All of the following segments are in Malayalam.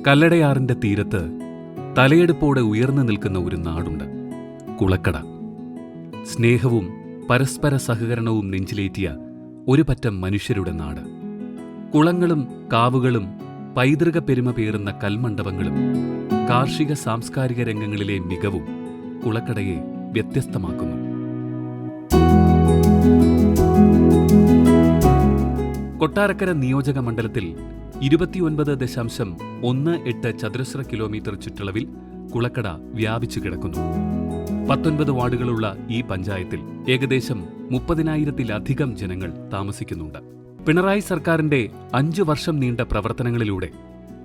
കല്ലടയാറിന്റെ തീരത്ത് തലയെടുപ്പോടെ ഉയർന്നു നിൽക്കുന്ന ഒരു നാടുണ്ട്, കുളക്കട. സ്നേഹവും പരസ്പര സഹകരണവും നെഞ്ചിലേറ്റിയ ഒരു പറ്റം മനുഷ്യരുടെ നാട്. കുളങ്ങളും കാവുകളും പൈതൃക പെരുമ പേറുന്ന കൽമണ്ഡപങ്ങളും കാർഷിക സാംസ്കാരിക രംഗങ്ങളിലെ മികവും കുളക്കടയെ വ്യത്യസ്തമാക്കുന്നു. കൊട്ടാരക്കര നിയോജക മണ്ഡലത്തിൽ 29.18 ചതുരശ്ര കിലോമീറ്റർ ചുറ്റളവിൽ കുളക്കട വ്യാപിച്ചു കിടക്കുന്നു. 19 വാർഡുകളുള്ള ഈ പഞ്ചായത്തിൽ ഏകദേശം 30,000-ലധികം ജനങ്ങൾ താമസിക്കുന്നുണ്ട്. പിണറായി സർക്കാരിന്റെ 5 വർഷം നീണ്ട പ്രവർത്തനങ്ങളിലൂടെ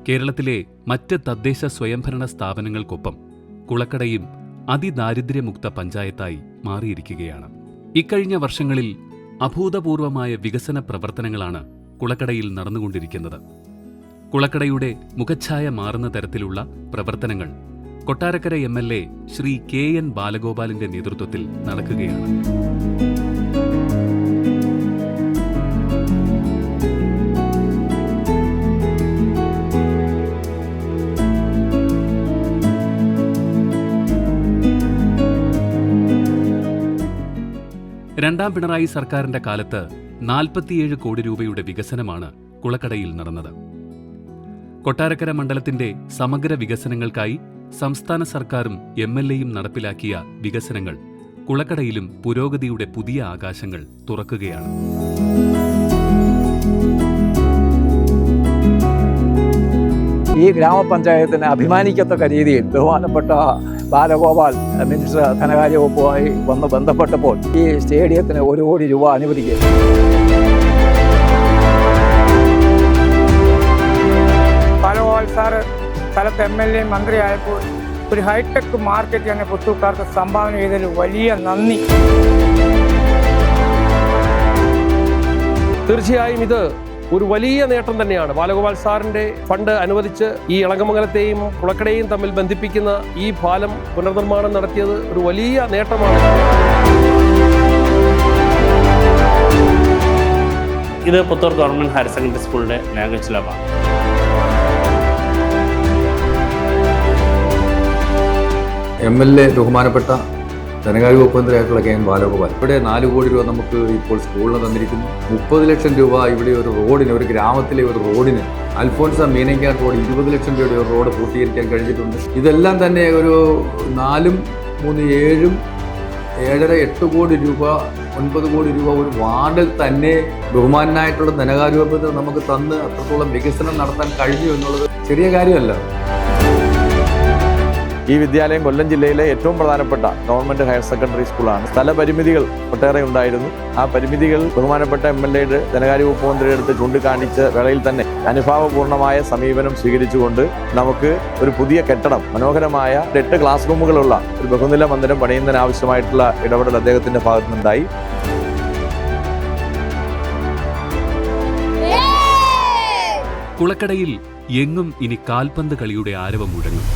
കേരളത്തിലെ മറ്റ് തദ്ദേശ സ്വയംഭരണ സ്ഥാപനങ്ങൾക്കൊപ്പം കുളക്കടയും അതിദാരിദ്ര്യമുക്ത പഞ്ചായത്തായി മാറിയിരിക്കുകയാണ്. ഇക്കഴിഞ്ഞ വർഷങ്ങളിൽ അഭൂതപൂർവമായ വികസന പ്രവർത്തനങ്ങളാണ് കുളക്കടയിൽ നടന്നുകൊണ്ടിരിക്കുന്നത്. കുളക്കടയുടെ മുഖച്ഛായ മാറുന്ന തരത്തിലുള്ള പ്രവർത്തനങ്ങൾ കൊട്ടാരക്കര MLA ശ്രീ KN ബാലഗോപാലിന്റെ നേതൃത്വത്തിൽ നടക്കുകയാണ്. രണ്ടാം പിണറായി സർക്കാരിന്റെ കാലത്ത് 47 കോടി രൂപയുടെ വികസനമാണ് കുളക്കടയിൽ നടന്നത്. കൊട്ടാരക്കര മണ്ഡലത്തിന്റെ സമഗ്ര വികസനങ്ങൾക്കായി സംസ്ഥാന സർക്കാരും MLAയും നടപ്പിലാക്കിയ വികസനങ്ങൾ കുളക്കടയിലും പുരോഗതിയുടെ പുതിയ ആകാശങ്ങൾ തുറക്കുകയാണ്. ഈ ഗ്രാമപഞ്ചായത്തിന് അഭിമാനിക്കത്തക്ക രീതിയിൽ ബഹുമാനപ്പെട്ട ബാലഗോപാൽ മിനിസ്റ്റർ ധനകാര്യ വകുപ്പുമായി വന്ന് ബന്ധപ്പെട്ടപ്പോൾ ഈ സ്റ്റേഡിയത്തിന് 1 കോടി രൂപ അനുവദിക്കുക. ബാലഗോപാൽ സാറ് സ്ഥലത്ത് MLA മന്ത്രിയായപ്പോൾ ഒരു ഹൈടെക് മാർക്കറ്റ് തന്നെ പുത്തൂർക്കാർക്ക് സംഭാവന ചെയ്തതിൽ വലിയ നന്ദി. തീർച്ചയായും ഇത് ഒരു വലിയ നേട്ടം തന്നെയാണ്. ബാലഗോപാൽ സാറിന്റെ ഫണ്ട് അനുവദിച്ച് ഈ ഇളങ്കമംഗലത്തെയും കുളക്കടയെയും തമ്മിൽ ബന്ധിപ്പിക്കുന്ന ഈ പാലം പുനർനിർമ്മാണം നടത്തിയത് ഒരു വലിയ നേട്ടമാണ്. ഇത് പുത്തൂർ ഗവൺമെന്റ് ഹയർ സെക്കൻഡറി സ്കൂളിന്റെ ലാംഗ്വേജ് ലാബാണ്. MLA ബഹുമാനപ്പെട്ട ധനകാര്യ വകുപ്പ് മന്ത്രിയായിട്ടുള്ള KN ബാലഗോപാൽ ഇവിടെ 4 കോടി രൂപ നമുക്ക് ഇപ്പോൾ സ്കൂളിന് തന്നിരിക്കുന്നു. 30 ലക്ഷം രൂപ ഇവിടെ ഒരു റോഡിന്, ഒരു ഗ്രാമത്തിലെ ഒരു റോഡിന്, അൽഫോൻസ മീനങ്കാട് റോഡ് 20 ലക്ഷം രൂപയുടെ ഒരു റോഡ് പൂർത്തീകരിക്കാൻ കഴിഞ്ഞിട്ടുണ്ട്. ഇതെല്ലാം തന്നെ ഒരു 4, 3, 7, 7.5, 8 കോടി രൂപ, 9 കോടി രൂപ ഒരു വാർഡിൽ തന്നെ ബഹുമാനായിട്ടുള്ള ധനകാര്യ വകുപ്പ് നമുക്ക് തന്ന് അത്രത്തോളം വികസനം നടത്താൻ കഴിഞ്ഞു എന്നുള്ളത് ചെറിയ കാര്യമല്ല. ഈ വിദ്യാലയം കൊല്ലം ജില്ലയിലെ ഏറ്റവും പ്രധാനപ്പെട്ട ഗവൺമെൻറ് ഹയർ സെക്കൻഡറി സ്കൂളാണ്. സ്ഥലപരിമിതികൾ ഒട്ടേറെ ഉണ്ടായിരുന്നു. ആ പരിമിതികൾ ബഹുമാനപ്പെട്ട MLA ധനകാര്യ വകുപ്പ് മന്ത്രിയുടെ അടുത്ത് ചൂണ്ടിക്കാണിച്ച വേളയിൽ തന്നെ അനുഭാവപൂർണ്ണമായ സമീപനം സ്വീകരിച്ചുകൊണ്ട് നമുക്ക് ഒരു പുതിയ കെട്ടിടം, മനോഹരമായ 8 ക്ലാസ് റൂമുകളുള്ള ഒരു ബഹുനില മന്ദിരം പണിയുന്നതിനാവശ്യമായിട്ടുള്ള ഇടപെടൽ അദ്ദേഹത്തിൻ്റെ ഭാഗത്തു നിന്നുണ്ടായി. കുളക്കടയിൽ എങ്ങും ഇനി കാൽപന്ത് കളിയുടെ ആരവം മുഴങ്ങും.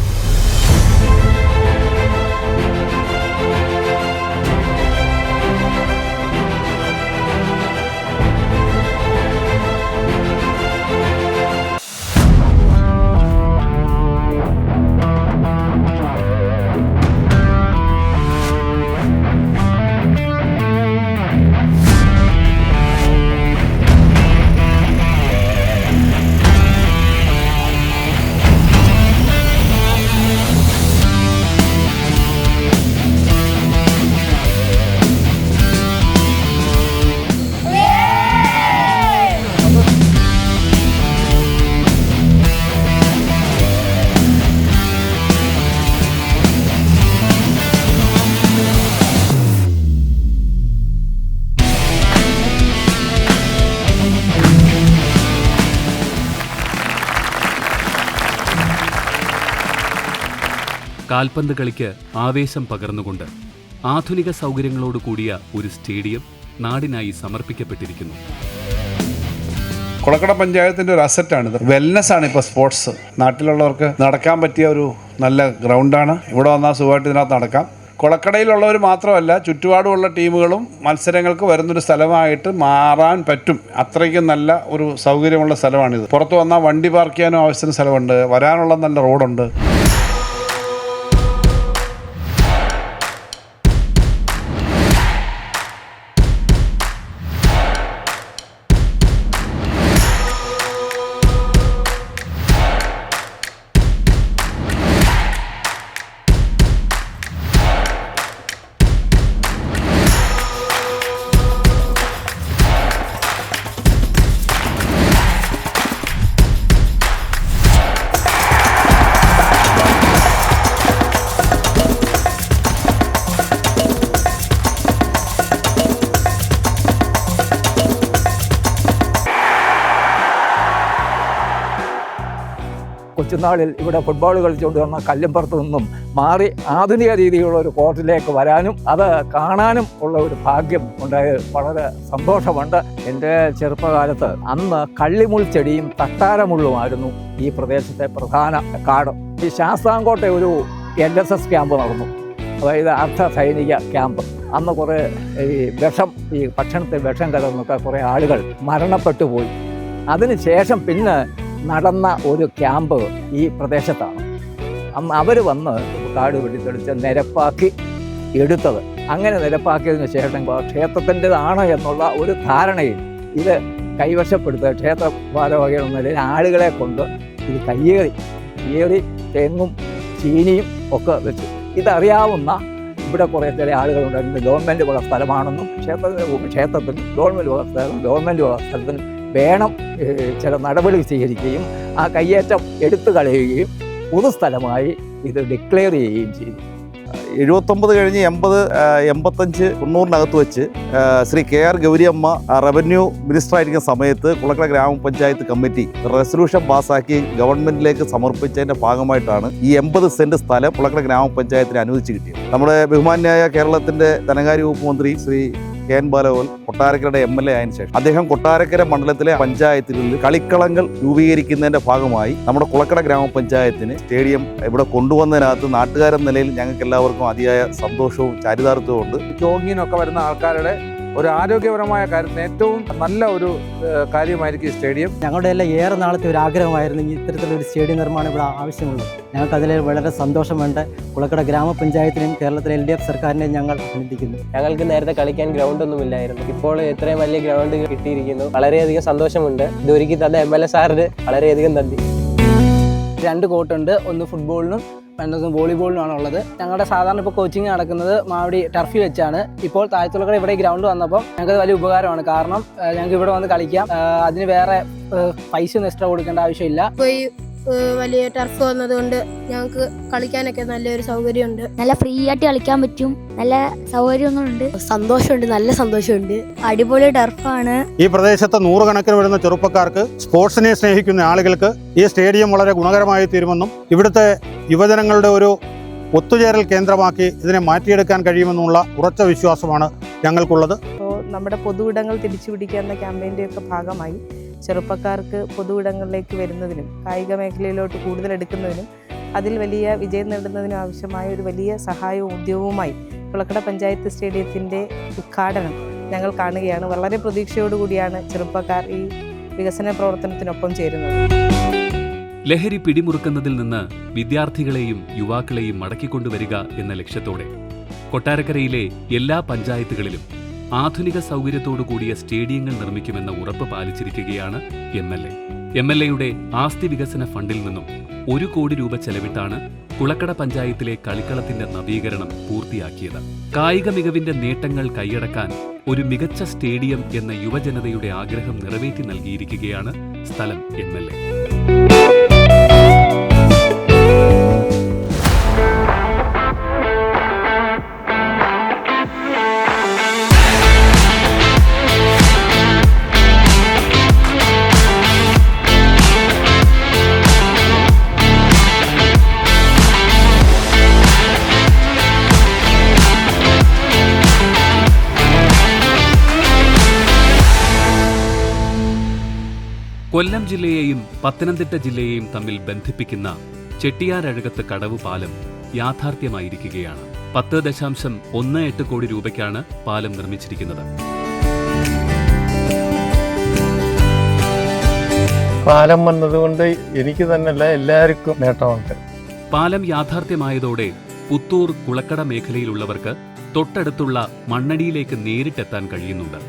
കാൽപന്ത് കളിക്ക് ആവേശം പകർന്നുകൊണ്ട് ആധുനിക സൗകര്യങ്ങളോട് കൂടിയ ഒരു സ്റ്റേഡിയം നാടിനായി സമർപ്പിക്കപ്പെട്ടിരിക്കുന്നു. കുളക്കട പഞ്ചായത്തിൻ്റെ ഒരു അസറ്റാണിത്. വെൽനെസ്സാണ് ഇപ്പോൾ സ്പോർട്സ്. നാട്ടിലുള്ളവർക്ക് നടക്കാൻ പറ്റിയ ഒരു നല്ല ഗ്രൗണ്ടാണ്. ഇവിടെ വന്നാൽ സുഖമായിട്ട് ഇതിനകത്ത് നടക്കാം. കുളക്കടയിലുള്ളവർ മാത്രമല്ല ചുറ്റുപാടുമുള്ള ടീമുകളും മത്സരങ്ങൾക്ക് വരുന്നൊരു സ്ഥലമായിട്ട് മാറാൻ പറ്റും. അത്രയ്ക്കും നല്ല ഒരു സൗകര്യമുള്ള സ്ഥലമാണിത്. പുറത്ത് വന്നാൽ വണ്ടി പാർക്ക് ചെയ്യാനും ആവശ്യത്തിന് സ്ഥലമുണ്ട്, വരാനുള്ള നല്ല റോഡുണ്ട്. കൊച്ചുനാളിൽ ഇവിടെ ഫുട്ബോൾ കളിച്ചുകൊണ്ട് വന്ന കല്ലുംപുറത്ത് നിന്നും മാറി ആധുനിക രീതിയിലുള്ള ഒരു കോർട്ടിലേക്ക് വരാനും അത് കാണാനും ഉള്ള ഒരു ഭാഗ്യം ഉണ്ടായത് വളരെ സന്തോഷമുണ്ട്. എൻ്റെ ചെറുപ്പകാലത്ത് അന്ന് കള്ളിമുൾ ചെടിയും തട്ടാരമുള്ളുമായിരുന്നു ഈ പ്രദേശത്തെ പ്രധാന കാട്. ഈ ശാസ്താംകോട്ട ഒരു LSS ക്യാമ്പ് നടന്നു, അതായത് അർദ്ധ സൈനിക ക്യാമ്പ്. അന്ന് കുറേ ഈ ഭക്ഷണത്തിൽ വിഷം കലർന്നൊക്കെ കുറേ ആളുകൾ മരണപ്പെട്ടു പോയി. അതിനുശേഷം പിന്നെ നടന്ന ഒരു ക്യാമ്പ് ഈ പ്രദേശത്താണ്. അന്ന് അവർ വന്ന് കാട് വെട്ടിത്തെളിച്ച് നിരപ്പാക്കി എടുത്തത്. അങ്ങനെ നിരപ്പാക്കിയതിന് ശേഷം ക്ഷേത്രത്തിൻ്റെതാണ് എന്നുള്ള ഒരു ധാരണയിൽ ഇത് കൈവശപ്പെടുത്തുക, ക്ഷേത്ര ഭാരവാഹികൾ നിലയിൽ ആളുകളെ കൊണ്ട് ഇത് കയ്യേറി തെങ്ങും ചീനിയും ഒക്കെ വെച്ചു. ഇതറിയാവുന്ന ഇവിടെ കുറേ ചില ആളുകളുണ്ടായിരുന്നു. ഗവൺമെൻറ് വക സ്ഥലമാണെന്നും ക്ഷേത്രത്തിൽ ഗവൺമെൻറ് വക സ്ഥലത്തിന് വേണം ചില നടപടി സ്വീകരിക്കുകയും ആ കയ്യേറ്റം എടുത്തു കളയുകയും പൊതുസ്ഥലമായി ഇത് ഡിക്ലെയർ ചെയ്യുകയും ചെയ്തു. 79 കഴിഞ്ഞ് 80, 85, 90 വെച്ച് Shri KR Gouriamma revenue minister ആയിരിക്കുന്ന സമയത്ത് കുളക്കട ഗ്രാമപഞ്ചായത്ത് കമ്മിറ്റി റെസൊല്യൂഷൻ പാസ്സാക്കി ഗവൺമെന്റിലേക്ക് സമർപ്പിച്ചതിന്റെ ഭാഗമായിട്ടാണ് ഈ 80 സെന്റ് സ്ഥലം കുളക്കട ഗ്രാമപഞ്ചായത്തിന് അനുവദിച്ച് കിട്ടിയത്. നമ്മുടെ ബഹുമാന്യായ കേരളത്തിന്റെ ധനകാര്യ വകുപ്പ് മന്ത്രി ശ്രീ KN ബാലഗോപാൽ കൊട്ടാരക്കരയുടെ MLA ആയതിനു ശേഷം അദ്ദേഹം കൊട്ടാരക്കര മണ്ഡലത്തിലെ പഞ്ചായത്തുകളിൽ കളിക്കളങ്ങൾ രൂപീകരിക്കുന്നതിന്റെ ഭാഗമായി നമ്മുടെ കുളക്കട ഗ്രാമപഞ്ചായത്തിന് സ്റ്റേഡിയം ഇവിടെ കൊണ്ടുവന്നതിനകത്ത് നാട്ടുകാരെന്ന നിലയിൽ ഞങ്ങൾക്ക് എല്ലാവർക്കും അതിയായ സന്തോഷവും ചാരിതാർത്ഥ്യവും ഉണ്ട്. ജോഗിങ്ങിനൊക്കെ വരുന്ന ആൾക്കാരുടെ ഒരു ആരോഗ്യപരമായ കാര്യത്തിന് ഏറ്റവും നല്ല ഒരു കാര്യമായിരിക്കും ഈ സ്റ്റേഡിയം. ഞങ്ങളുടെ എല്ലാം ഏറെ നാളത്തെ ഒരു ആഗ്രഹമായിരുന്നു ഇത്തരത്തിലൊരു സ്റ്റേഡിയം നിർമ്മാണം ഇവിടെ ആവശ്യമുള്ളത്. ഞങ്ങൾക്ക് അതിൽ വളരെ സന്തോഷമുണ്ട്. കുളക്കട ഗ്രാമപഞ്ചായത്തിനും കേരളത്തിലെ LDF സർക്കാരിനെയും ഞങ്ങൾ അഭിനന്ദിക്കുന്നു. ഞങ്ങൾക്ക് നേരത്തെ കളിക്കാൻ ഗ്രൗണ്ടൊന്നും ഇല്ലായിരുന്നു. ഇപ്പോൾ ഇത്രയും വലിയ ഗ്രൗണ്ട് കിട്ടിയിരിക്കുന്നു. വളരെയധികം സന്തോഷമുണ്ട്. ഇത് ഒരുക്കി തന്ന MLA സാറിന് വളരെയധികം നന്ദി. 2 കോർട്ടുണ്ട്, ഒന്ന് ഫുട്ബോളിനും രണ്ടൊന്നും വോളിബോളിനുമാണ് ഉള്ളത്. ഞങ്ങളുടെ സാധാരണ ഇപ്പോൾ കോച്ചിങ് നടക്കുന്നത് മാവടി ടർഫി വെച്ചാണ്. ഇപ്പോൾ താഴത്തുള്ളകട ഇവിടെ ഗ്രൗണ്ട് വന്നപ്പോൾ ഞങ്ങൾക്ക് വലിയ ഉപകാരമാണ്. കാരണം ഞങ്ങൾക്ക് ഇവിടെ വന്ന് കളിക്കാം. അതിന് വേറെ പൈസ ഒന്നും എക്സ്ട്രാ കൊടുക്കേണ്ട ആവശ്യമില്ല. വലിയ ടർഫ് വന്നതുകൊണ്ട് ഞങ്ങൾക്ക് കളിക്കാനൊക്കെ നല്ലൊരു സൗകര്യമുണ്ട്. നല്ല ഫ്രീ ആയിട്ട് കളിക്കാൻ പറ്റും. നല്ല സൗകര്യങ്ങളുണ്ട്. സന്തോഷമുണ്ട്, നല്ല സന്തോഷമുണ്ട്. അടിപൊളി ടർഫാണ്. ഈ പ്രദേശത്ത് 100 കണക്കിന് വരുന്ന ചെറുപ്പക്കാർക്ക്, സ്പോർട്സിനെ സ്നേഹിക്കുന്ന ആളുകൾക്ക് ഈ സ്റ്റേഡിയം വളരെ ഗുണകരമായി തീരുമെന്നും ഇവിടുത്തെ യുവജനങ്ങളുടെ ഒരു ഒത്തുചേരൽ കേന്ദ്രമാക്കി ഇതിനെ മാറ്റിയെടുക്കാൻ കഴിയുമെന്നുള്ള ഉറച്ച വിശ്വാസമാണ് ഞങ്ങൾക്കുള്ളത്. നമ്മുടെ പൊതുവിടങ്ങൾ തിരിച്ചുപിടിക്കുക എന്ന ക്യാമ്പയിൻ്റെയൊക്കെ ഭാഗമായി ചെറുപ്പക്കാർക്ക് പൊതുവിടങ്ങളിലേക്ക് വരുന്നതിനും കായിക മേഖലയിലോട്ട് കൂടുതൽ എടുക്കുന്നതിനും അതിൽ വലിയ വിജയം നേടുന്നതിനും ആവശ്യമായ ഒരു വലിയ സഹായവും ഉദ്യോഗവുമായി കുളക്കട പഞ്ചായത്ത് സ്റ്റേഡിയത്തിൻ്റെ ഉദ്ഘാടനം ഞങ്ങൾ കാണുകയാണ്. വളരെ പ്രതീക്ഷയോടുകൂടിയാണ് ചെറുപ്പക്കാർ ഈ വികസന പ്രവർത്തനത്തിനൊപ്പം ചേരുന്നത്. ലഹരി പിടിമുറുക്കുന്നതിൽ നിന്ന് വിദ്യാർത്ഥികളെയും യുവാക്കളെയും മടക്കിക്കൊണ്ടുവരിക എന്ന ലക്ഷ്യത്തോടെ കൊട്ടാരക്കരയിലെ എല്ലാ പഞ്ചായത്തുകളിലും ആധുനിക സൗകര്യത്തോടു കൂടിയ സ്റ്റേഡിയങ്ങൾ നിർമ്മിക്കുമെന്ന ഉറപ്പ് പാലിച്ചിരിക്കുകയാണ് MLA-യുടെ ആസ്തി വികസന ഫണ്ടിൽ നിന്നും 1 കോടി രൂപ ചെലവിട്ടാണ് കുളക്കട പഞ്ചായത്തിലെ കളിക്കളത്തിന്റെ നവീകരണം പൂർത്തിയാക്കിയത്. കായിക മികവിന്റെ നേട്ടങ്ങൾ കൈയടക്കാൻ ഒരു മികച്ച സ്റ്റേഡിയം എന്ന യുവജനതയുടെ ആഗ്രഹം നിറവേറ്റി നൽകിയിരിക്കുകയാണ് സ്ഥലം MLA. കൊല്ലം ജില്ലയെയും പത്തനംതിട്ട ജില്ലയെയും തമ്മിൽ ബന്ധിപ്പിക്കുന്ന ചെട്ടിയാരഴകത്ത് കടവ് പാലം യാഥാർത്ഥ്യമായിരിക്കുകയാണ്. 10.18 കോടി രൂപയ്ക്കാണ് പാലം നിർമ്മിച്ചിരിക്കുന്നത്. പാലം വന്നതുകൊണ്ട് എനിക്ക് തന്നെയല്ല എല്ലാവർക്കും നേട്ടമുണ്ട്. പാലം യാഥാർത്ഥ്യമായതോടെ പുത്തൂർ കുളക്കട മേഖലയിലുള്ളവർക്ക് തൊട്ടടുത്തുള്ള മണ്ണടിയിലേക്ക് നേരിട്ടെത്താൻ കഴിയുന്നുണ്ട്.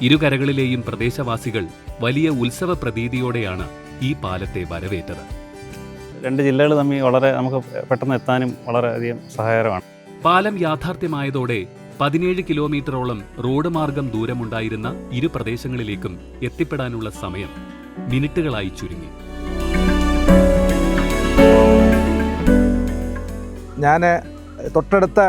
ഇരുകരകളിലെയും പ്രദേശവാസികൾ വലിയ ഉത്സവ പ്രതീതിയോടെയാണ് ഈ പാലത്തെ വരവേറ്റത്. രണ്ട് ജില്ലകൾ തമ്മിൽ വളരെ നമുക്ക് പെട്ടെന്ന് എത്താനും വളരെയധികം സഹായകരമാണ്. പാലം യാഥാർത്ഥ്യമായതോടെ 17 കിലോമീറ്ററോളം റോഡ് മാർഗം ദൂരമുണ്ടായിരുന്ന ഇരു പ്രദേശങ്ങളിലേക്കും എത്തിപ്പെടാനുള്ള സമയം മിനിറ്റുകളായി ചുരുങ്ങി. ഞാൻ തൊട്ടടുത്ത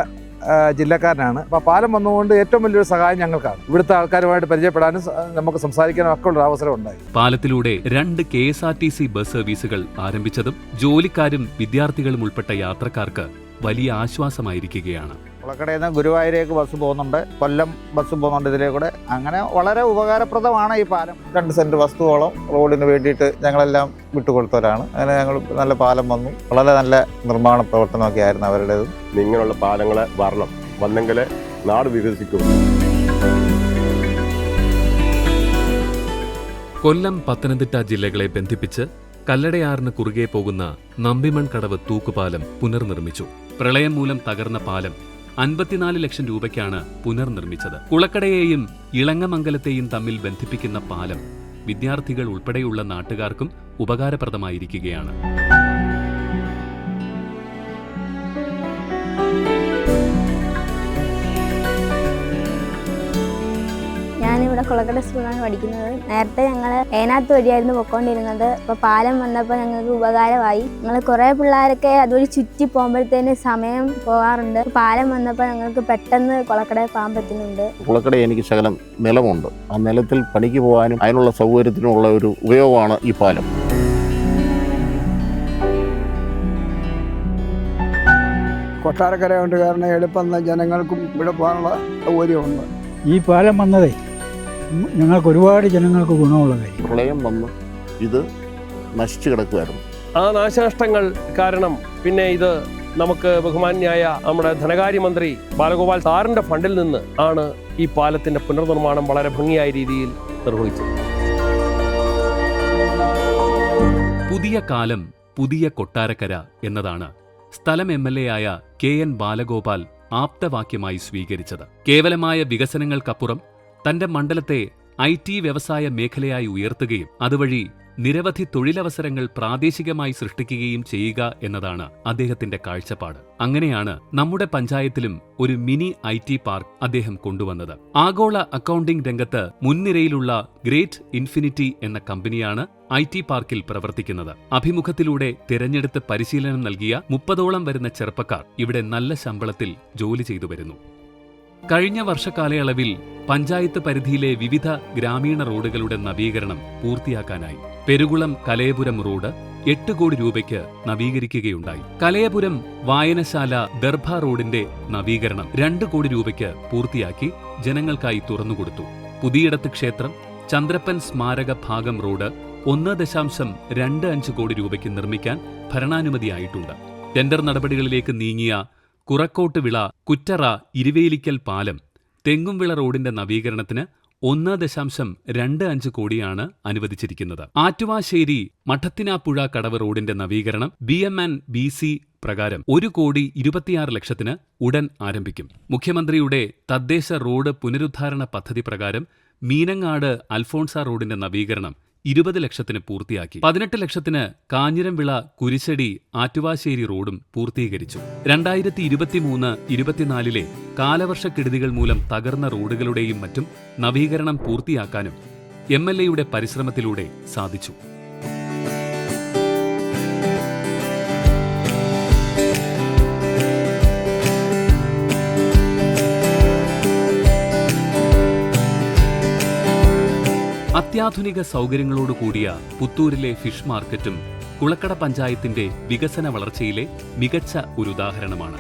ജില്ലക്കാരനാണ്. അപ്പോൾ പാലം വന്നുകൊണ്ട് ഏറ്റവും വലിയൊരു സഹായം ഞങ്ങൾക്കാണ്. ഇവിടുത്തെ ആൾക്കാരുമായിട്ട് പരിചയപ്പെടാനും നമുക്ക് സംസാരിക്കാനും ഒക്കെ ഉള്ള അവസരം ഉണ്ടായി. പാലത്തിലൂടെ 2 KSRTC ബസ് സർവീസുകൾ ആരംഭിച്ചതും ജോലിക്കാരും വിദ്യാർത്ഥികളും ഉൾപ്പെട്ട യാത്രക്കാർക്ക് വലിയ ആശ്വാസമായിരിക്കുകയാണ്. കുളക്കടയിൽ നിന്ന് ഗുരുവായൂരേക്ക് ബസ് പോകുന്നുണ്ട്, കൊല്ലം ബസ് പോകുന്നുണ്ട് ഇതിലേക്കൂടെ. അങ്ങനെ വളരെ ഉപകാരപ്രദമാണ് ഈ പാലം. 2 സെന്റ് വസ്തുവോളം റോഡിന് വേണ്ടിയിട്ട് ഞങ്ങളെല്ലാം വിട്ടുകൊടുത്തവരാണ്. അങ്ങനെ ഞങ്ങൾ നല്ല പാലം വന്നു. വളരെ നല്ല നിർമ്മാണ പ്രവർത്തനമൊക്കെ ആയിരുന്നു അവരുടേതും. ഇങ്ങനെയുള്ള പാലങ്ങളെ വരണം, വന്നെങ്കിലേ നാട് വികസിക്കും. കൊല്ലം, പത്തനംതിട്ട ജില്ലകളെ ബന്ധിപ്പിച്ച് കല്ലടയാറിന് കുറുകെ പോകുന്ന നമ്പിമൺകടവ് തൂക്കുപാലം പുനർനിർമ്മിച്ചു. പ്രളയം മൂലം തകർന്ന പാലം 54 ലക്ഷം രൂപയ്ക്കാണ് പുനർനിർമ്മിച്ചത്. കുളക്കടയെയും ഇളങ്ങമംഗലത്തെയും തമ്മിൽ ബന്ധിപ്പിക്കുന്ന പാലം വിദ്യാർത്ഥികൾ ഉൾപ്പെടെയുള്ള നാട്ടുകാർക്കും ഉപകാരപ്രദമായിരിക്കുകയാണ്. ഞാനിവിടെ കുളക്കട സ്കൂളിലാണ് പഠിക്കുന്നത്. നേരത്തെ ഞങ്ങൾ ഏനാത്ത് വഴിയായിരുന്നു പൊയ്ക്കൊണ്ടിരുന്നത്. ഇപ്പോൾ പാലം വന്നപ്പോൾ ഞങ്ങൾക്ക് ഉപകാരമായി. ഞങ്ങൾ കുറേ പിള്ളേരൊക്കെ അതുവഴി ചുറ്റി പോകുമ്പോഴത്തേന് സമയം പോകാറുണ്ട്. പാലം വന്നപ്പോൾ ഞങ്ങൾക്ക് പെട്ടെന്ന് കുളക്കടയിൽ പോകാൻ പറ്റുന്നുണ്ട്. കുളക്കട എനിക്ക് ശകലം നിലമുണ്ട്. ആ നിലത്തിൽ പണിക്ക് പോകാനും അതിനുള്ള സൗകര്യത്തിനുള്ള ഒരു ഉപയോഗമാണ് ഈ പാലം. കൊട്ടാരക്കര കൊണ്ട് കാരണം എളുപ്പം ജനങ്ങൾക്കും ഇവിടെ പോകാനുള്ള സൗകര്യമുണ്ട്. ഈ പാലം വന്നതേ ഞങ്ങൾക്ക് ഒരുപാട് ജനങ്ങൾക്ക് ഗുണമുള്ളതായി. പ്രളയം വന്ന് ഇത് നശിച്ചു കിടക്കുമായിരുന്നു. ആ നാശനഷ്ടങ്ങൾ കാരണം പിന്നെ ഇത് നമുക്ക് ബഹുമാന്യായ നമ്മുടെ ധനകാര്യമന്ത്രി ബാലഗോപാൽ സാറിന്റെ ഫണ്ടിൽ നിന്ന് ആണ് ഈ പാലത്തിന്റെ പുനർനിർമ്മാണം വളരെ ഭംഗിയായ രീതിയിൽ നിർവഹിച്ചത്. പുതിയ കാലം, പുതിയ കൊട്ടാരക്കര എന്നതാണ് സ്ഥലം MLA ആയ KN ബാലഗോപാൽ ആപ്തവാക്യമായി സ്വീകരിച്ചത്. കേവലമായ വികസനങ്ങൾക്കപ്പുറം തന്റെ മണ്ഡലത്തെ IT വ്യവസായ മേഖലയായി ഉയർത്തുകയും അതുവഴി നിരവധി തൊഴിലവസരങ്ങൾ പ്രാദേശികമായി സൃഷ്ടിക്കുകയും ചെയ്യുക എന്നതാണ് അദ്ദേഹത്തിന്റെ കാഴ്ചപ്പാട്. അങ്ങനെയാണ് നമ്മുടെ പഞ്ചായത്തിലും ഒരു മിനി IT പാർക്ക് അദ്ദേഹം കൊണ്ടുവന്നത്. ആഗോള അക്കൗണ്ടിംഗ് രംഗത്ത് മുൻനിരയിലുള്ള ഗ്രേറ്റ് ഇൻഫിനിറ്റി എന്ന കമ്പനിയാണ് IT പാർക്കിൽ പ്രവർത്തിക്കുന്നത്. അഭിമുഖത്തിലൂടെ തിരഞ്ഞെടുത്ത് പരിശീലനം നൽകിയ 30ഓളം വരുന്ന ചെറുപ്പക്കാർ ഇവിടെ നല്ല ശമ്പളത്തിൽ ജോലി ചെയ്തു വരുന്നു. കഴിഞ്ഞ വർഷക്കാലയളവിൽ പഞ്ചായത്ത് പരിധിയിലെ വിവിധ ഗ്രാമീണ റോഡുകളുടെ നവീകരണം പൂർത്തിയാക്കാനായി. പെരുകുളം കലയപുരം റോഡ് 8 കോടി രൂപയ്ക്ക് നവീകരിക്കുകയുണ്ടായി. കലയപുരം വായനശാല ദർഭ റോഡിന്റെ നവീകരണം 2 കോടി രൂപയ്ക്ക് പൂർത്തിയാക്കി ജനങ്ങൾക്കായി തുറന്നുകൊടുത്തു. പുതിയിടത്ത് ക്ഷേത്രം ചന്ദ്രപ്പൻ സ്മാരക ഭാഗം റോഡ് 1.25 കോടി രൂപയ്ക്ക് നിർമ്മിക്കാൻ ഭരണാനുമതിയായിട്ടുണ്ട്. ടെൻഡർ നടപടികളിലേക്ക് നീങ്ങിയ കുറക്കോട്ട് വിള കുറ്ററ ഇരുവേലിക്കൽ പാലം തെങ്ങുംവിള റോഡിന്റെ നവീകരണത്തിന് 1.25 കോടിയാണ് അനുവദിച്ചിരിക്കുന്നത്. ആറ്റുവാശ്ശേരി മഠത്തിനാപ്പുഴ കടവ് റോഡിന്റെ നവീകരണം BM&BC പ്രകാരം 1.26 കോടി ഉടൻ ആരംഭിക്കും. മുഖ്യമന്ത്രിയുടെ തദ്ദേശ റോഡ് പുനരുദ്ധാരണ പദ്ധതി പ്രകാരം മീനങ്ങാട് അൽഫോൺസ റോഡിന്റെ നവീകരണം 20 ലക്ഷത്തിന് പൂർത്തിയാക്കി. 18 ലക്ഷത്തിന് കാഞ്ഞിരംവിള കുരിശടി ആറ്റുവാശ്ശേരി റോഡും പൂർത്തീകരിച്ചു. 2023-24 കാലവർഷക്കെടുതികൾ മൂലം തകർന്ന റോഡുകളുടെയും മറ്റും നവീകരണം പൂർത്തിയാക്കാനും MLAയുടെ പരിശ്രമത്തിലൂടെ സാധിച്ചു. അത്യാധുനിക സൗകര്യങ്ങളോടുകൂടിയ പുത്തൂരിലെ ഫിഷ് മാർക്കറ്റും കുളക്കട പഞ്ചായത്തിന്റെ വികസന വളർച്ചയിലെ മികച്ച ഒരു ഉദാഹരണമാണ്.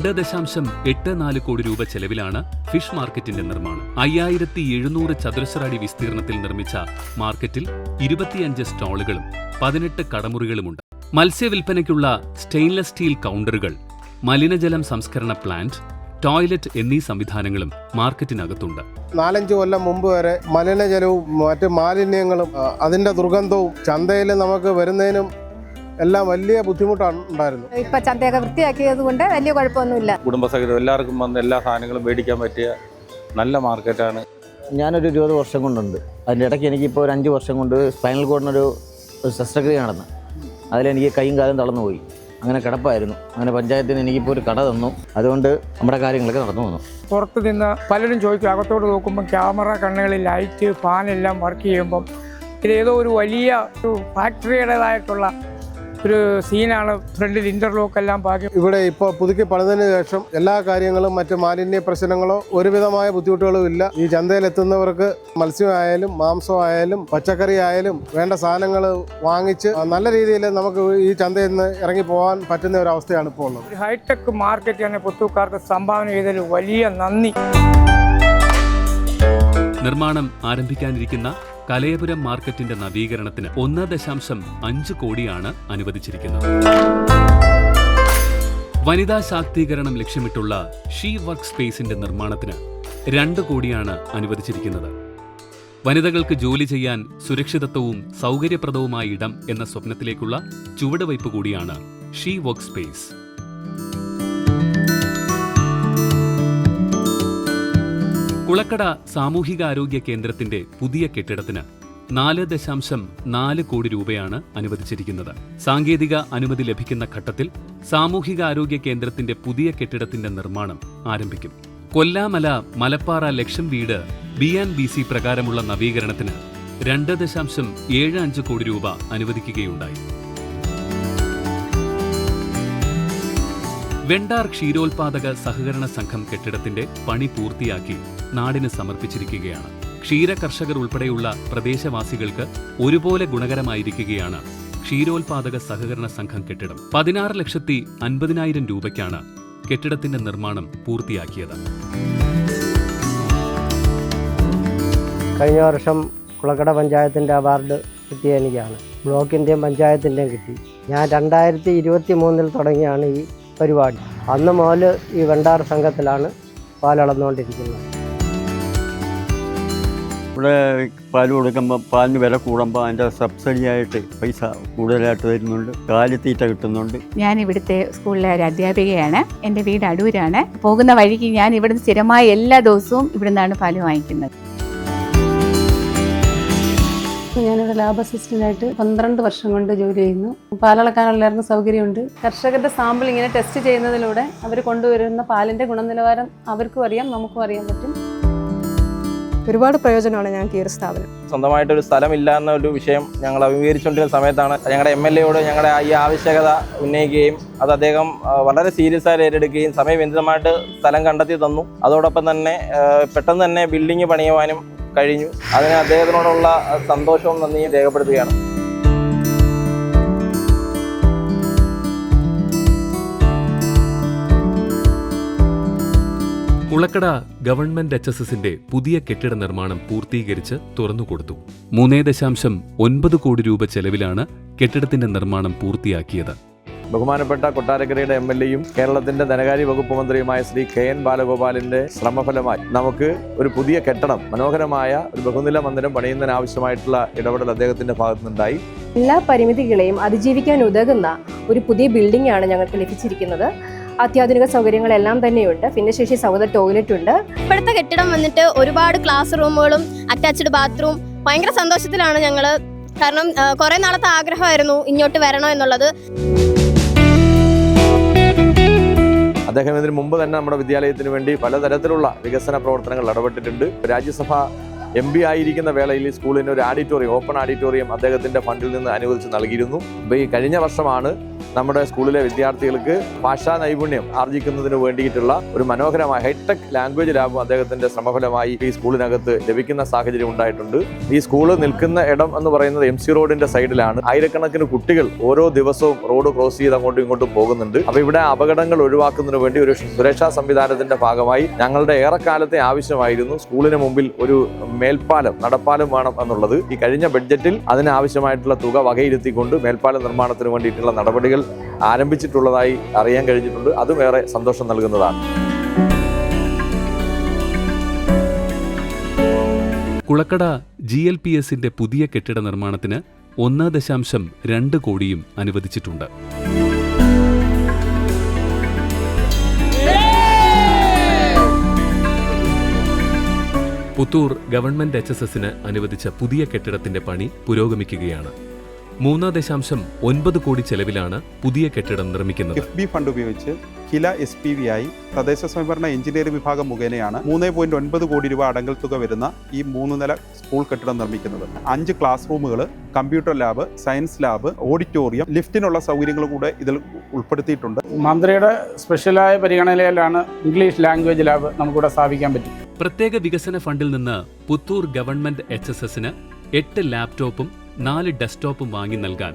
2.84 കോടി രൂപ ചെലവിലാണ് ഫിഷ് മാർക്കറ്റിന്റെ നിർമ്മാണം. 5700 ചതുരശ്ര അടി വിസ്തീർണത്തിൽ നിർമ്മിച്ച മാർക്കറ്റിൽ 25 സ്റ്റാളുകളും 18 കടമുറികളുമുണ്ട്. മത്സ്യവിൽപ്പനയ്ക്കുള്ള സ്റ്റെയിൻലെസ് സ്റ്റീൽ കൗണ്ടറുകൾ, മലിനജലം സംസ്കരണ പ്ലാന്റ്, ടോയ്ലറ്റ് എന്നീ സംവിധാനങ്ങളും മാർക്കറ്റിനകത്തുണ്ട്. 4-5 കൊല്ലം മുമ്പ് വരെ മലിനജലവും മറ്റ് മാലിന്യങ്ങളും അതിൻ്റെ ദുർഗന്ധവും ചന്തയിൽ നമുക്ക് വരുന്നതിനും എല്ലാം വലിയ ബുദ്ധിമുട്ടാണ് ഉണ്ടായിരുന്നു. ഇപ്പൊ ചന്തയൊക്കെ വൃത്തിയാക്കിയത് കൊണ്ട് വലിയ കുഴപ്പമൊന്നുമില്ല. കുടുംബസഹിതം എല്ലാവർക്കും വന്ന് എല്ലാ സാധനങ്ങളും മേടിക്കാൻ പറ്റിയ നല്ല മാർക്കറ്റാണ്. ഞാനൊരു 20 വർഷം കൊണ്ടുണ്ട്. അതിൻ്റെ ഇടയ്ക്ക് എനിക്കിപ്പോൾ ഒരു 5 വർഷം കൊണ്ട് സ്പൈനൽ കോഡിനൊരു ശസ്ത്രക്രിയ നടന്നു. അതിലെനിക്ക് കൈയും കാലും തളർന്നു പോയി. അങ്ങനെ കിടപ്പായിരുന്നു. അങ്ങനെ പഞ്ചായത്തിന് എനിക്കിപ്പോൾ ഒരു കട തന്നു. അതുകൊണ്ട് നമ്മുടെ കാര്യങ്ങളൊക്കെ നടന്നു പോകുന്നു. പുറത്ത് നിന്ന് പലരും ചോദിക്കും, അകത്തോട്ട് നോക്കുമ്പോൾ ക്യാമറ, കണ്ണുകളിൽ ലൈറ്റ്, ഫാനെല്ലാം വർക്ക് ചെയ്യുമ്പം ഇതേതോ ഒരു വലിയ ഒരു ഫാക്ടറിയുടേതായിട്ടുള്ള ഒരു സീനാണ്. ഫ്രണ്ടിൽ ഇന്റർലോക്ക് എല്ലാം പാകി. ഇവിടെ ഇപ്പോൾ പുതുക്കി പണിതിന് ശേഷം എല്ലാ കാര്യങ്ങളും മറ്റ് മാലിന്യ പ്രശ്നങ്ങളോ ഒരുവിധമായ ബുദ്ധിമുട്ടുകളും ഇല്ല. ഈ ചന്തയിലെത്തുന്നവർക്ക് മത്സ്യമായാലും മാംസമായാലും പച്ചക്കറി ആയാലും വേണ്ട സാധനങ്ങൾ വാങ്ങിച്ച് നല്ല രീതിയിൽ നമുക്ക് ഈ ചന്തയിൽ നിന്ന് ഇറങ്ങി പോകാൻ പറ്റുന്ന ഒരു അവസ്ഥയാണ് ഇപ്പോൾ ഉള്ളത്. ഒരു ഹൈടെക് മാർക്കറ്റ് തന്നെ പുത്തൂർക്കാർക്ക് സംഭാവന ചെയ്തതിൽ വലിയ നന്ദി. നിർമ്മാണം ആരംഭിക്കാനിരിക്കുന്ന കലയപുരം മാർക്കറ്റിന്റെ നവീകരണത്തിന് 1.5 കോടിയാണ് അനുവദിച്ചിരിക്കുന്നത്. വനിതാ ശാക്തീകരണം ലക്ഷ്യമിട്ടുള്ള ഷീ വർക്ക് സ്പേസിന്റെ നിർമ്മാണത്തിന് 2 കോടിയാണ് അനുവദിച്ചിരിക്കുന്നത്. വനിതകൾക്ക് ജോലി ചെയ്യാൻ സുരക്ഷിതത്വവും സൗകര്യപ്രദവുമായ ഇടം എന്ന സ്വപ്നത്തിലേക്കുള്ള ചുവടുവയ്പ് കൂടിയാണ് ഷീ വർക്ക് സ്പേസ്. കുളക്കട സാമൂഹികാരോഗ്യ കേന്ദ്രത്തിന്റെ പുതിയ കെട്ടിടത്തിന് 4.4 കോടി രൂപയാണ് അനുവദിച്ചിരിക്കുന്നത്. സാങ്കേതിക അനുമതി ലഭിക്കുന്ന ഘട്ടത്തിൽ സാമൂഹികാരോഗ്യ കേന്ദ്രത്തിന്റെ പുതിയ കെട്ടിടത്തിന്റെ നിർമ്മാണം ആരംഭിക്കും. കൊല്ലാമല മലപ്പാറ ലക്ഷം വീട് B&BC പ്രകാരമുള്ള നവീകരണത്തിന് 2.75 കോടി രൂപ അനുവദിക്കുകയുണ്ടായി. വെണ്ടാർ ക്ഷീരോത്പാദക സഹകരണ സംഘം കെട്ടിടത്തിന്റെ പണി പൂർത്തിയാക്കി നാടിന് സമർപ്പിച്ചിരിക്കുകയാണ്. ക്ഷീര കർഷകർ ഉൾപ്പെടെയുള്ള പ്രദേശവാസികൾക്ക് ഒരുപോലെ ഗുണകരമായിരിക്കുകയാണ് ക്ഷീരോത്പാദക സഹകരണ സംഘം കെട്ടിടം. 16,50,000 രൂപയ്ക്കാണ് കെട്ടിടത്തിന്റെ നിർമ്മാണം പൂർത്തിയാക്കിയത്. കഴിഞ്ഞ വർഷം കുളക്കട പഞ്ചായത്തിൻ്റെ അവാർഡ് കിട്ടിയ എനിക്കാണ്. ബ്ലോക്കിൻ്റെയും പഞ്ചായത്തിൻ്റെയും കിട്ടി. ഞാൻ 2023 തുടങ്ങിയാണ് ഈ പരിപാടി. അന്ന് മുതൽ ഈ വെണ്ടാർ സംഘത്തിലാണ് പാലളന്നുകൊണ്ടിരിക്കുന്നത്. ഇവിടെ പാൽ കൊടുക്കുമ്പോൾ പാലിന് വില കൂടുമ്പോൾ അതിൻ്റെ സബ്സിഡിയായിട്ട് പൈസ കൂടുതലായിട്ട് തരുന്നുണ്ട്. കാലിത്തീറ്റ കിട്ടുന്നുണ്ട്. ഞാൻ ഇവിടുത്തെ സ്കൂളിലെ ഒരു അധ്യാപികയാണ്. എൻ്റെ വീട് അടൂരാണ്. പോകുന്ന വഴിക്ക് ഞാൻ ഇവിടുന്ന് സ്ഥിരമായി എല്ലാ ദിവസവും ഇവിടുന്നാണ് പാല് വാങ്ങിക്കുന്നത്. ഞാനിവിടെ ലാബ് അസിസ്റ്റൻ്റായിട്ട് 12 വർഷം കൊണ്ട് ജോലി ചെയ്യുന്നു. പാലളക്കാനുള്ള എല്ലാവർക്കും സൗകര്യമുണ്ട്. കർഷകരുടെ സാമ്പിൾ ഇങ്ങനെ ടെസ്റ്റ് ചെയ്യുന്നതിലൂടെ അവർ കൊണ്ടുവരുന്ന പാലിൻ്റെ ഗുണനിലവാരം അവർക്കും അറിയാം, നമുക്കും അറിയാൻ പറ്റും. ഒരുപാട് പ്രയോജനമാണ് ഞങ്ങൾക്ക് ഈ ഒരു സ്ഥാപനം. സ്വന്തമായിട്ടൊരു സ്ഥലമില്ല എന്നൊരു വിഷയം ഞങ്ങൾ അഭിമുഖീകരിച്ചുകൊണ്ടിരുന്ന സമയത്താണ് ഞങ്ങളുടെ MLAയോട് ഞങ്ങളുടെ ഈ ആവശ്യകത ഉന്നയിക്കുകയും അത് അദ്ദേഹം വളരെ സീരിയസ് ആയി ഏറ്റെടുക്കുകയും സമയബന്ധിതമായിട്ട് സ്ഥലം കണ്ടെത്തി തന്നു. അതോടൊപ്പം തന്നെ പെട്ടെന്ന് തന്നെ ബിൽഡിംഗ് പണിയുവാനും കഴിഞ്ഞു. അതിന് അദ്ദേഹത്തിനോടുള്ള സന്തോഷവും നന്ദിയും രേഖപ്പെടുത്തുകയാണ്. കുളക്കട ഗവൺമെന്റ് HSSന്റെ പുതിയ കെട്ടിട നിർമ്മാണം പൂർത്തീകരിച്ച് തുറന്നുകൊടുത്തു. 3.9 കോടി രൂപ ചെലവിലാണ് കെട്ടിടത്തിന്റെ നിർമ്മാണം പൂർത്തിയാക്കിയത്. ബഹുമാനപ്പെട്ട കൊട്ടാരക്കരയുടെ MLAയും കേരളത്തിന്റെ ധനകാര്യ വകുപ്പ് മന്ത്രിയുമായ ശ്രീ KN ബാലഗോപാലിന്റെ ശ്രമഫലമായി നമുക്ക് ഒരു പുതിയ കെട്ടിടം, മനോഹരമായ ഒരു ബഹുനില മന്ദിരം പണിയുന്നതിന് ആവശ്യമായിട്ടുള്ള ഇടപെടൽ അദ്ദേഹത്തിന്റെ ഭാഗത്തുനിന്നുണ്ടായി. എല്ലാ പരിമിതികളെയും അതിജീവിക്കാൻ ഉതകുന്ന ഒരു പുതിയ ബിൽഡിംഗ് ആണ് ഞങ്ങൾക്ക് ലഭിച്ചിരിക്കുന്നത്. അത്യാധുനിക സൗകര്യങ്ങളെല്ലാം തന്നെയുണ്ട്. ഭിന്നശേഷി സൗഹൃദ ടോയ്ലറ്റ് ഉണ്ട്. ഇപ്പോഴത്തെ കെട്ടിടം വന്നിട്ട് ഒരുപാട് ക്ലാസ് റൂമുകളും അറ്റാച്ച്ഡ് ബാത്റൂം. ഭയങ്കര സന്തോഷത്തിലാണ് ഞങ്ങൾ. കാരണം കുറേ നാളത്തെ ആഗ്രഹമായിരുന്നു ഇങ്ങോട്ട് വരണോ എന്നുള്ളത്. അദ്ദേഹം ഇതിനു മുമ്പ് തന്നെ നമ്മുടെ വിദ്യാലയത്തിന് വേണ്ടി പലതരത്തിലുള്ള വികസന പ്രവർത്തനങ്ങൾ ഇടപെട്ടിട്ടുണ്ട്. രാജ്യസഭ MP ആയിരിക്കുന്ന വേളയിൽ സ്കൂളിന് ഒരു ഓപ്പൺ ഓഡിറ്റോറിയം അദ്ദേഹത്തിന്റെ ഫണ്ടിൽ നിന്ന് അനുവദിച്ച് നൽകിയിരുന്നു. അപ്പോൾ ഈ കഴിഞ്ഞ വർഷമാണ് നമ്മുടെ സ്കൂളിലെ വിദ്യാർത്ഥികൾക്ക് ഭാഷാ നൈപുണ്യം ആർജിക്കുന്നതിന് വേണ്ടിയിട്ടുള്ള ഒരു മനോഹരമായ ഹൈടെക് ലാംഗ്വേജ് ലാബും അദ്ദേഹത്തിന്റെ ശ്രമഫലമായി ഈ സ്കൂളിനകത്ത് ലഭിക്കുന്ന സാഹചര്യം ഉണ്ടായിട്ടുണ്ട്. ഈ സ്കൂള് നിൽക്കുന്ന ഇടം എന്ന് പറയുന്നത് MC റോഡിന്റെ സൈഡിലാണ്. ആയിരക്കണക്കിന് കുട്ടികൾ ഓരോ ദിവസവും റോഡ് ക്രോസ് ചെയ്ത് അങ്ങോട്ടും ഇങ്ങോട്ടും പോകുന്നുണ്ട്. അപ്പൊ ഇവിടെ അപകടങ്ങൾ ഒഴിവാക്കുന്നതിന് വേണ്ടി ഒരു സുരക്ഷാ സംവിധാനത്തിന്റെ ഭാഗമായി ഞങ്ങളുടെ ഏറെക്കാലത്തെ ആവശ്യമായിരുന്നു സ്കൂളിന് മുമ്പിൽ ഒരു മേൽപ്പാലം, നടപ്പാലം വേണം എന്നുള്ളത്. ഈ കഴിഞ്ഞ ബഡ്ജറ്റിൽ അതിന് ആവശ്യമായിട്ടുള്ള തുക വകയിരുത്തിക്കൊണ്ട് മേൽപ്പാല നിർമ്മാണത്തിന് വേണ്ടിയിട്ടുള്ള നടപടികൾ ആരംഭിച്ചിട്ടുള്ളതായി അറിയാൻ കഴിഞ്ഞിട്ടുണ്ട്. അതും ഏറെ സന്തോഷം നൽകുന്നതാണ്. കുളക്കട GLPSന്റെ പുതിയ കെട്ടിട നിർമ്മാണത്തിന് 1.2 കോടിയും അനുവദിച്ചിട്ടുണ്ട്. പുത്തൂർ ഗവൺമെന്റ് HSSന് അനുവദിച്ച പുതിയ കെട്ടിടത്തിന്റെ പണി പുരോഗമിക്കുകയാണ്. 3.9 കോടി ചെലവിലാണ് പുതിയ കെട്ടിടം നിർമ്മിക്കുന്നത്. FB ഫണ്ട് ഉപയോഗിച്ച് കില SPVI തദ്ദേശ സ്വയംഭരണ എഞ്ചിനീയറിംഗ് വിഭാഗം മുഖേനയാണ് 3.9 കോടി രൂപ അടങ്കൽ തുക വരുന്ന ഈ 3 നില സ്കൂൾ കെട്ടിടം നിർമ്മിക്കുന്നത്. 5 ക്ലാസ് റൂമുകൾ, computer lab, science lab, auditorium, ലിഫ്റ്റിനുള്ള സൗകര്യങ്ങൾ കൂടെ ഇതിൽ ഉൾപ്പെടുത്തിയിട്ടുണ്ട്. മന്ത്രിയുടെ സ്പെഷ്യലായ പരിഗണനയിലാണ് ഇംഗ്ലീഷ് ലാംഗ്വേജ് ലാബ് നമുക്കിവിടെ സ്ഥാപിക്കാൻ പറ്റും. പ്രത്യേക വികസന ഫണ്ടിൽ നിന്ന് പുത്തൂർ ഗവൺമെന്റ് HSSന് 8 ലാപ്ടോപ്പും 4 ഡെസ്ക്ടോപ്പും വാങ്ങി നൽകാൻ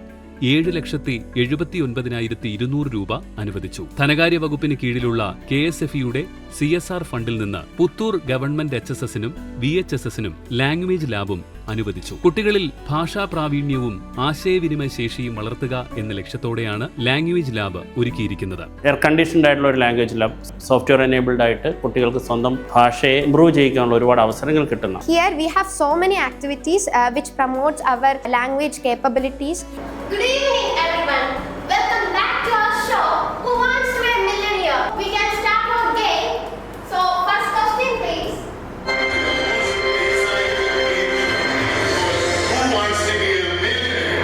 7,79,200 രൂപ അനുവദിച്ചു. ധനകാര്യ വകുപ്പിന് കീഴിലുള്ള KSFEയുടെ CSR ഫണ്ടിൽ നിന്ന് പുത്തൂർ ഗവൺമെന്റ് HSSനും VHSSനും ലാംഗ്വേജ് ലാബും അനുവദിച്ചു. കുട്ടികളിൽ ഭാഷാ പ്രാവീണ്യവും ആശയവിനിമയ ശേഷിയും വളർത്തുക എന്ന ലക്ഷ്യത്തോടെയാണ് ലാംഗ്വേജ് ലാബ് ഒരുക്കിയിരിക്കുന്നത്. എയർ കണ്ടീഷൻഡ് ആയിട്ടുള്ള ഒരു ലാംഗ്വേജ് ലാബ്, സോഫ്റ്റ്വെയർ എനേബിൾഡ് ആയിട്ട് കുട്ടികൾക്ക് സ്വന്തം ഭാഷയെ ഇംപ്രൂവ് ചെയ്യിക്കാനുള്ള ഒരുപാട് അവസരങ്ങൾ കിട്ടുന്നു. Here we have so many activities which promotes our language capabilities. Good evening everyone. Welcome back to our show. Who wants to be a millionaire? We can start our game. So first question please. Who wants to be a millionaire?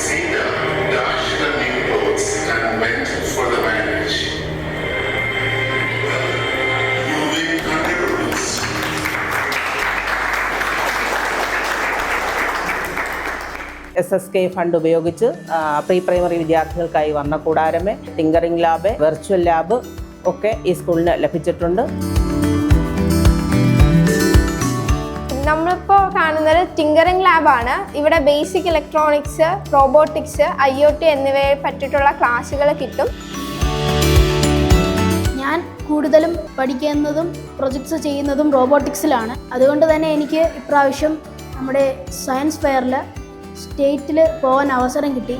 Sita dashed the new clothes and went for the marriage. You win 100 rupees. SSK fund ഉപയോഗിച്ച് പ്രീ പ്രൈമറി വിദ്യാർത്ഥികൾക്കായി വർണ്ണ കൂടാരമേ, ടിങ്കറിംഗ് ലാബ്, വെർച്വൽ ലാബ് ഒക്കെ ഈ സ്കൂളിന് ലഭിച്ചിട്ടുണ്ട്. നമ്മളിപ്പോൾ കാണുന്നത് ടിങ്കറിംഗ് ലാബാണ്. ഇവിടെ ബേസിക് ഇലക്ട്രോണിക്സ്, റോബോട്ടിക്സ്, IoT എന്നിവയെ പറ്റിയിട്ടുള്ള ക്ലാസ്സുകൾ കിട്ടും. ഞാൻ കൂടുതലും പഠിക്കുന്നതും പ്രൊജക്ട്സ് ചെയ്യുന്നതും റോബോട്ടിക്സിലാണ്. അതുകൊണ്ട് തന്നെ എനിക്ക് ഇപ്രാവശ്യം നമ്മുടെ സയൻസ് ഫെയറിൽ സ്റ്റേറ്റിൽ പോകാൻ അവസരം കിട്ടി.